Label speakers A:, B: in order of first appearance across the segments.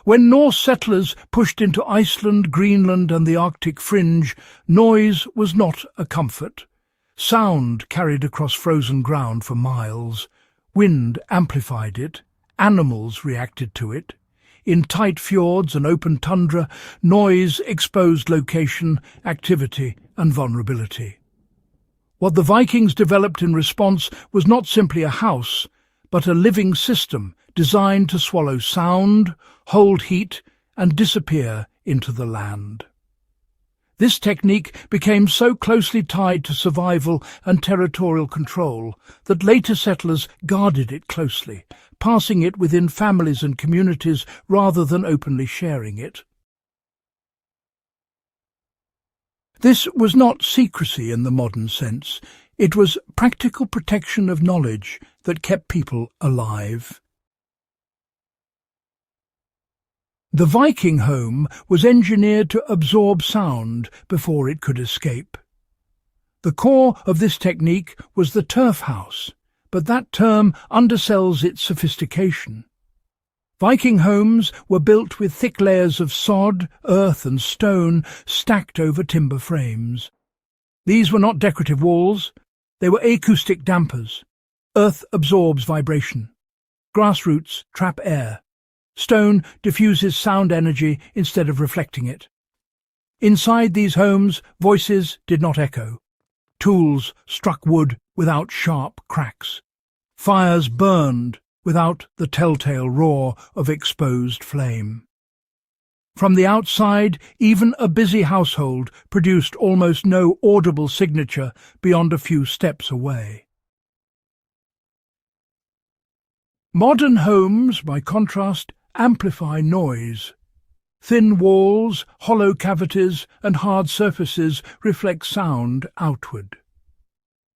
A: When Norse settlers pushed into Iceland, Greenland and the Arctic fringe, noise was not a comfort. Sound carried across frozen ground for miles. Wind amplified it. Animals reacted to it. In tight fjords and open tundra, noise exposed location, activity and vulnerability. What the Vikings developed in response was not simply a house, but a living system designed to swallow sound, hold heat and disappear into the land. This technique became so closely tied to survival and territorial control that later settlers guarded it closely, passing it within families and communities rather than openly sharing it. This was not secrecy in the modern sense. It was practical protection of knowledge that kept people alive. The Viking home was engineered to absorb sound before it could escape. The core of this technique was the turf house, but that term undersells its sophistication. Viking homes were built with thick layers of sod, earth and stone stacked over timber frames. These were not decorative walls, they were acoustic dampers. Earth absorbs vibration. Grass roots trap air. Stone diffuses sound energy instead of reflecting it. Inside these homes, voices did not echo. Tools struck wood without sharp cracks. Fires burned without the telltale roar of exposed flame. From the outside, even a busy household produced almost no audible signature beyond a few steps away. Modern homes, by contrast, amplify noise. Thin walls, hollow cavities and hard surfaces reflect sound outward.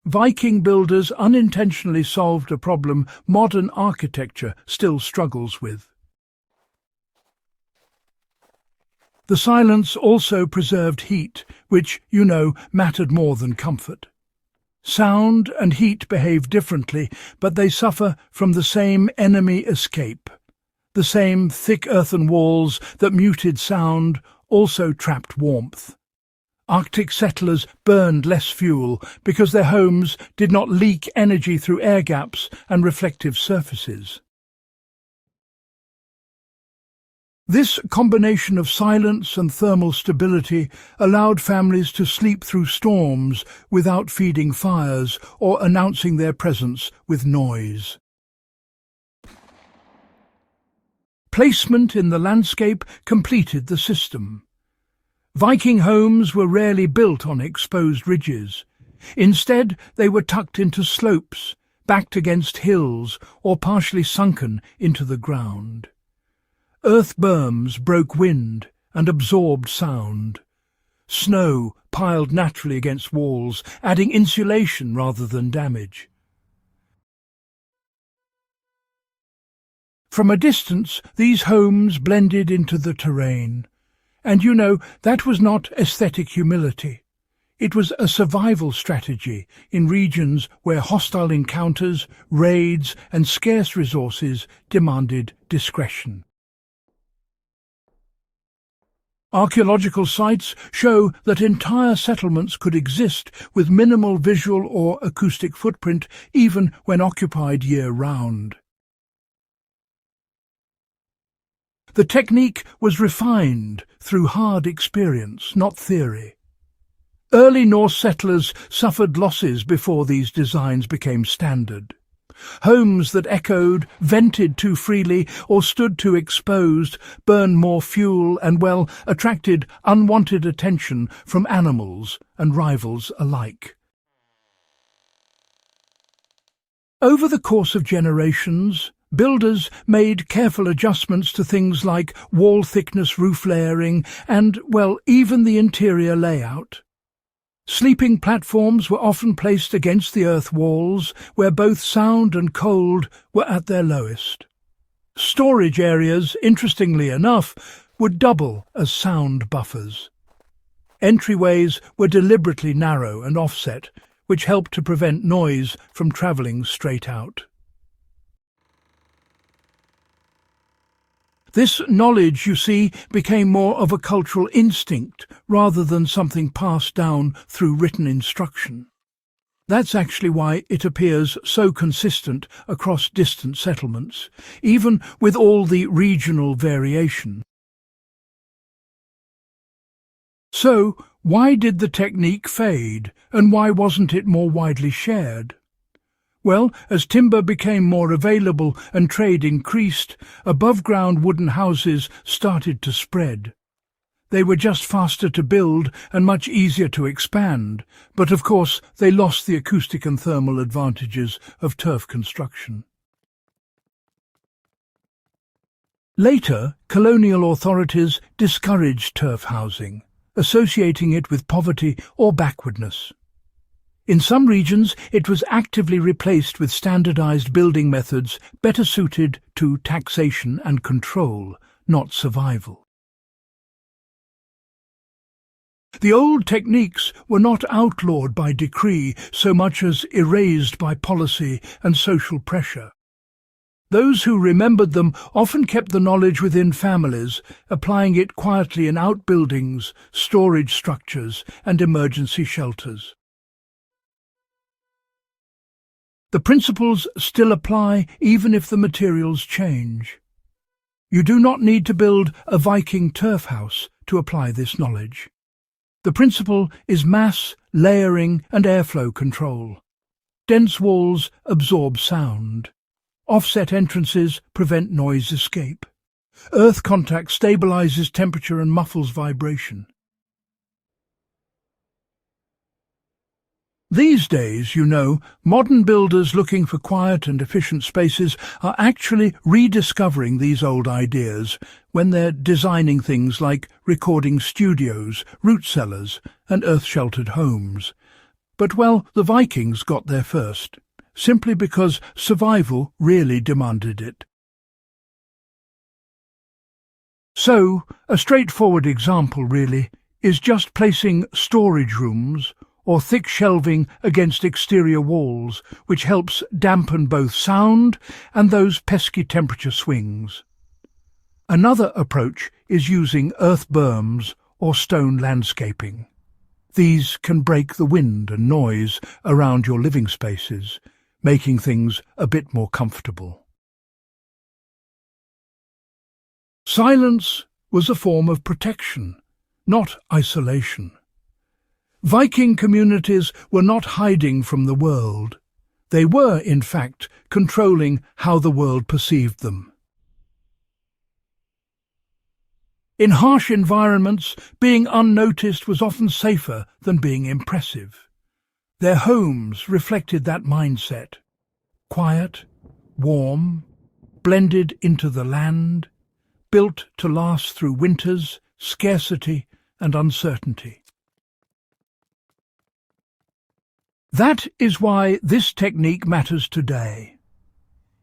A: Viking builders unintentionally solved a problem modern architecture still struggles with. The silence also preserved heat, which, mattered more than comfort. Sound and heat behave differently, but they suffer from the same enemy escape. The same thick earthen walls that muted sound also trapped warmth. Arctic settlers burned less fuel because their homes did not leak energy through air gaps and reflective surfaces. This combination of silence and thermal stability allowed families to sleep through storms without feeding fires or announcing their presence with noise. Placement in the landscape completed the system. Viking homes were rarely built on exposed ridges. Instead, they were tucked into slopes, backed against hills, or partially sunken into the ground. Earth berms broke wind and absorbed sound. Snow piled naturally against walls, adding insulation rather than damage. From a distance, these homes blended into the terrain. And that was not aesthetic humility. It was a survival strategy in regions where hostile encounters, raids and scarce resources demanded discretion. Archaeological sites show that entire settlements could exist with minimal visual or acoustic footprint even when occupied year-round. The technique was refined through hard experience, not theory. Early Norse settlers suffered losses before these designs became standard. Homes that echoed, vented too freely, or stood too exposed burned more fuel and, attracted unwanted attention from animals and rivals alike. Over the course of generations, builders made careful adjustments to things like wall thickness, roof layering, and, even the interior layout. Sleeping platforms were often placed against the earth walls, where both sound and cold were at their lowest. Storage areas, interestingly enough, would double as sound buffers. Entryways were deliberately narrow and offset, which helped to prevent noise from travelling straight out. This knowledge, you see, became more of a cultural instinct rather than something passed down through written instruction. That's actually why it appears so consistent across distant settlements, even with all the regional variation. So, why did the technique fade, and why wasn't it more widely shared? Well, as timber became more available and trade increased, above-ground wooden houses started to spread. They were just faster to build and much easier to expand, but of course they lost the acoustic and thermal advantages of turf construction. Later, colonial authorities discouraged turf housing, associating it with poverty or backwardness. In some regions, it was actively replaced with standardized building methods better suited to taxation and control, not survival. The old techniques were not outlawed by decree so much as erased by policy and social pressure. Those who remembered them often kept the knowledge within families, applying it quietly in outbuildings, storage structures, and emergency shelters. The principles still apply even if the materials change. You do not need to build a Viking turf house to apply this knowledge. The principle is mass, layering and airflow control. Dense walls absorb sound. Offset entrances prevent noise escape. Earth contact stabilizes temperature and muffles vibration. These days, you know, modern builders looking for quiet and efficient spaces are actually rediscovering these old ideas when they're designing things like recording studios, root cellars, and earth-sheltered homes. But, well, the Vikings got there first, simply because survival really demanded it. So, a straightforward example, really, is just placing storage rooms or thick shelving against exterior walls, which helps dampen both sound and those pesky temperature swings. Another approach is using earth berms or stone landscaping. These can break the wind and noise around your living spaces, making things a bit more comfortable. Silence was a form of protection, not isolation. Viking communities were not hiding from the world. They were, in fact, controlling how the world perceived them. In harsh environments, being unnoticed was often safer than being impressive. Their homes reflected that mindset. Quiet, warm, blended into the land, built to last through winters, scarcity and uncertainty. That is why this technique matters today.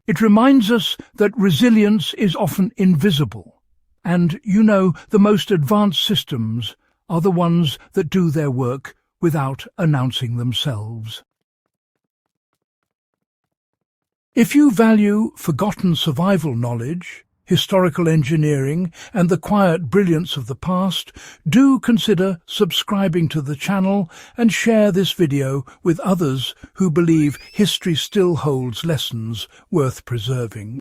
A: It reminds us that resilience is often invisible, and, you know, the most advanced systems are the ones that do their work without announcing themselves. If you value forgotten survival knowledge, historical engineering, and the quiet brilliance of the past, do consider subscribing to the channel and share this video with others who believe history still holds lessons worth preserving.